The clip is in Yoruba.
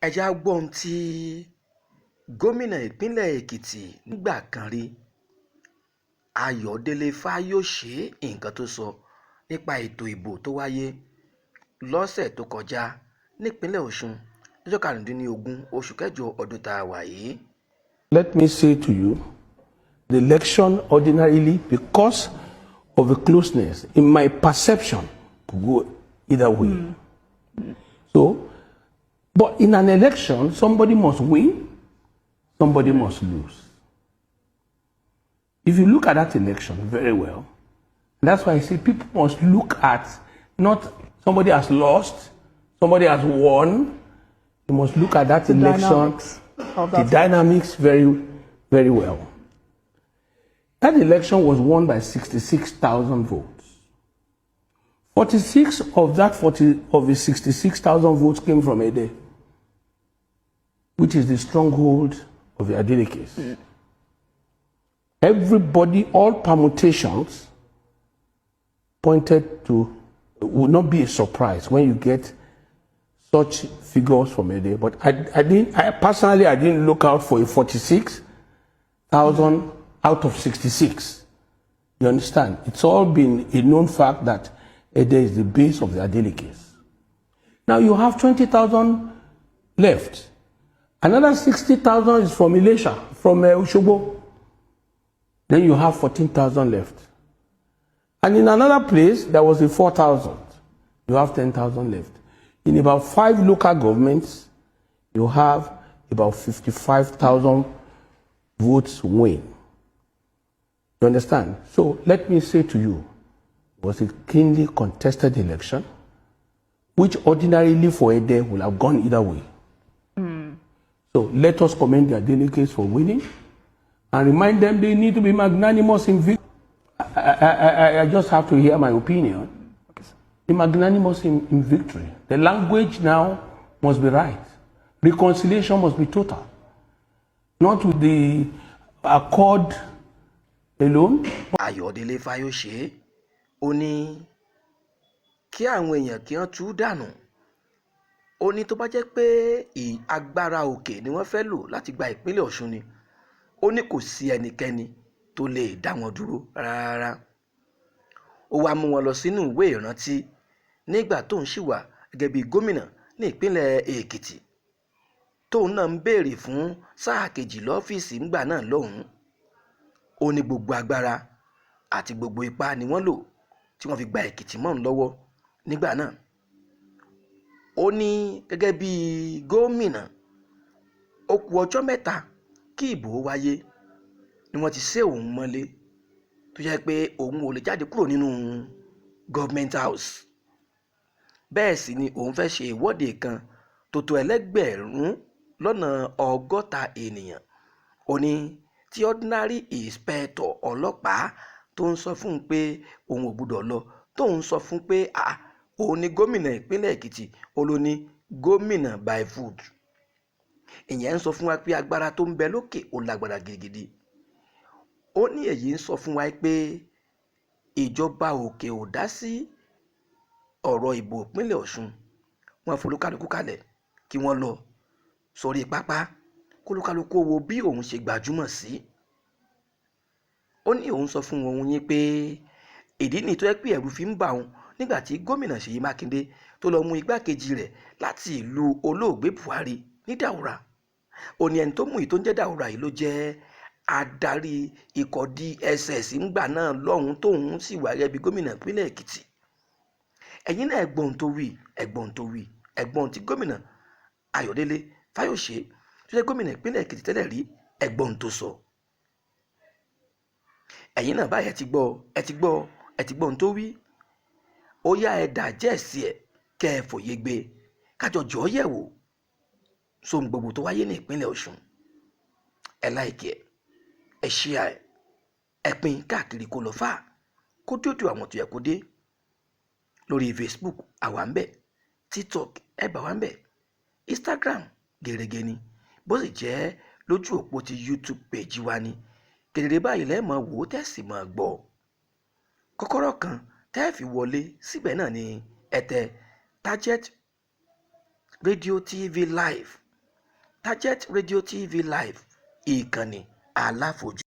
ẹ já gbọ́ ohun tí gómìnà ìpínlẹ̀ Èkìtì nígbà kan rí Ayọ̀délé Fáyòsé nǹkan tó sọ nípa ètò ìbò tó wáyé lọ́sẹ̀ tó kọjá nípínlẹ̀ Ọ̀ṣun lọ́jọ́ 15 oṣù kẹjọ ọdún tá a wà yìí. Let me say to you, the election ordinarily, because of the closeness, in my perception, could go either way. So, but in an election, somebody must win, somebody must lose. If you look at that election very well, that's why I say people must look at not somebody has lost, somebody has won. You must look at that election, the dynamics very, very well. That election was won by 66,000 votes. 46 of the 66,000 votes came from Ede, which is the stronghold of the Adelekes. Everybody, all permutations pointed to, would not be a surprise when you get such figures from Ede. But I personally didn't look out for a 46,000 out of 66. You understand? It's all been a known fact that Ede is the base of the Adelekes. Now you have 20,000 left. Another 60,000 is from Ilesha, from Osogbo. Then you have 14,000 left. And in another place, there was a 4,000. You have 10,000 left. In about 5 local governments, you have about 55,000 votes win. You understand? So let me say to you, it was a keenly contested election, which ordinarily for Ede would have gone either way. So let us commend their delegates for winning and remind them they need to be magnanimous in victory. I just have to hear my opinion. Be magnanimous in victory. The language now must be right. Reconciliation must be total. Not with the accord alone. Ayọ̀délé Fáyòsé ó ní kí àwọn èèyàn kí wọ́n tú dànù. Ó ní tó bá jẹ́ pé agbára òkè ni wọ́n fẹ́ lò láti gba ìpínlẹ̀ Ọ̀ṣun ni, ó ní kò sí ẹnikẹ́ni tó lè dá wọn dúró rárá. Ó wá mú wọn lọ sínú ìwé ìrántí nígbà tó ń ṣì wà gẹ́gẹ́ bí gómìnà ní ìpínlẹ̀ Èkìtì tóun náà ń béèrè fún sáà kejì lọ́fíìsì ńgbà náà lọ́hùn-ún. Ó ní gbogbo agbára àti gbogbo ipá ni wọ́n lò tí wọ́n fi gba Èkìtì mọ́ òun lọ́wọ́ nígbà náà. Ó ní gẹ́gẹ́ bí gómìnà ó kù ọjọ́ 3 kí ìbò wáyé ni wọ́n ti sé òun mọ́lé tó jẹ́ pé òun ò lè jáde kúrò nínú government house. Bẹ́ẹ̀ sì ni òun fẹ́ ṣe ìwọ́de kan tó tó ẹlẹ́gbẹ̀rún lọ́nà 160 ènìyàn. Ó ní tí ordinary inspector ọlọ́pàá tó ń sọ fún un pé òun ò gbúdọ̀ lọ, tó ń sọ fún pé òun ni gómìnà ìpínlẹ̀ Èkìtì, ó ló ní gómìnà by foot. Ìyẹn ń sọ fún wa pé agbára tó ń bẹ lókè ó lágbára gidigidi. Ó ní èyí ń sọ fún wa pé ìjọba òkè ò dá sí ọ̀rọ̀ ìbò ìpínlẹ̀ Ọ̀ṣun. Wọ́n folúkálukú kalẹ̀ kí wọ́n lọ sórí pápá kólúkálukú wo bí òun ṣe gbajúmọ̀ sí. Ó ní òun sọ fún òun yín pé ìdí nìyí tó yẹ pé ẹ̀rù fi ń bà òun nígbà tí gómìnà Ṣèyí Mákindé tó lọ mú igbákejì rẹ̀ láti ìlú olóògbé Buhari ní Daura. Ó ní ẹni tó mú yìí tó ń jẹ́ Daura yìí ló jẹ́ adarí ikọ̀ DSS ńgbà náà lọ́hùn tóun sì wà gẹ́gẹ́ bí gómìnà ìpínlẹ̀ Èkìtì. Ẹ̀yin náà ẹ̀gbọ́n tó wí, ẹ̀gbọ́n tí gómìnà Ayọ̀délé Fáyòsé tó jẹ́ gómìnà ìpínlẹ̀ Èkìtì tẹ́lẹ̀ rí, ẹ̀gbọ́n tó sọ. Ẹ̀yin náà báyìí ẹ ti gbọ́ ohun tó wí. Ó yá ẹ dàjẹ́sì ẹ̀ kẹ́ ẹ fòye gbé kájọ jọ yẹ̀ wò sóhun gbogbo tó wáyé ní ìpínlẹ̀ Ọ̀ṣun. Ẹ láìkì ẹ̀, ẹ ṣíà ẹ̀, ẹ pín káàkiri kó lọ fà kó dódò àwọn tó yẹ kó dé. Lórí Facebook àwa ń bẹ, TikTok ẹ bá wa ń bẹ, Instagram gẹ́gẹ́ ni, bó sì jẹ́ lójú òpó ti YouTube page wa ni. Kedere báyìí lẹ́ẹ̀mọ́ wò ó tẹ̀sí mọ́ gbọ́. Kọ́kọ́rọ́ kan tẹ́ fi wọlé síbẹ̀ náà ni ẹ tẹ Target Radio TV Live Target Radio TV Live, ìkànnì aláfojú.